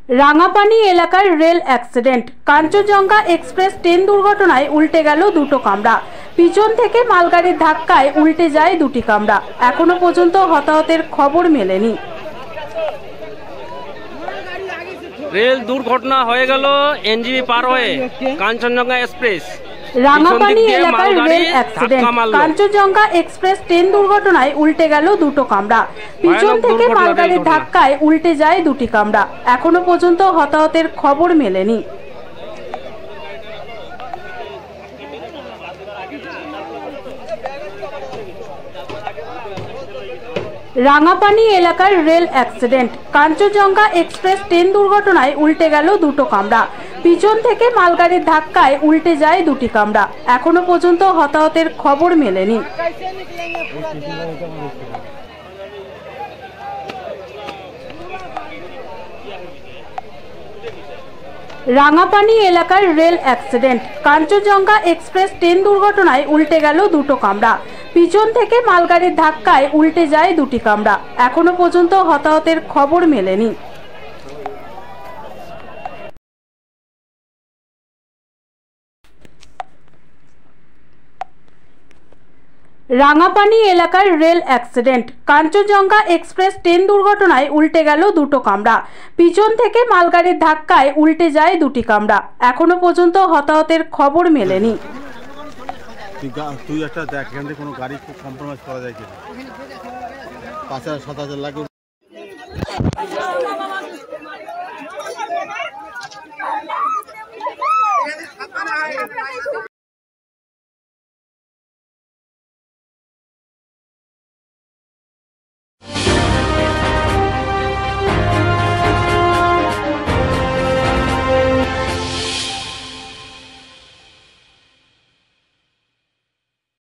রাঙাপানি এলাকার rail accident. Kanchenjunga express train দুর্ঘটনায় উল্টে গেল দুটো কামরা। পিছন থেকে মালগাড়ির ধাক্কায় উল্টে যায় দুটি কামরা। এখনো পর্যন্ত হতাহতের খবর মেলেনি। রেল দুর্ঘটনা হয়ে গেল এনজিবি পার হয়ে কাঞ্চনজঙ্ঘা এক্সপ্রেস। রাঙাপানি এলাকার rail accident. Kanchenjunga express train দুর্ঘটনায় উল্টে গেল দুটো কামরা। পিছন থেকে মালগাড়ির ধাক্কায় উল্টে যায় দুটি কামরা। এখনো পর্যন্ত হতাহতের খবর মেলেনি। রাঙাপানি এলাকার rail accident. Kanchenjunga express train দুর্ঘটনায় উল্টে গেল দুটো কামরা। পিছন থেকে মালগাড়ির ধাক্কায় উল্টে যায় দুটি কামরা। এখনো পর্যন্ত হতাহতের খবর মেলেনি। রাঙাপানি এলাকার rail accident. Kanchenjunga express train দুর্ঘটনায় উল্টে গেল দুটো কামরা। পিছন থেকে মালগাড়ির ধাক্কায় উল্টে যায় দুটি কামরা। এখনো পর্যন্ত হতাহতের খবর মেলেনি। রাঙাপানি এলাকার rail accident. Kanchenjunga express train দুর্ঘটনায় উল্টে গেল দুটো কামরা। পিছন থেকে মালগাড়ির ধাক্কায় উল্টে যায় দুটি কামরা। এখনো পর্যন্ত হতাহতের খবর মেলেনি। তুই একটা দেখ এখান থেকে কোনো গাড়ি খুব কম্প্রোমাইজ করা যায় কিনা। 5,000 7,000 লাগে।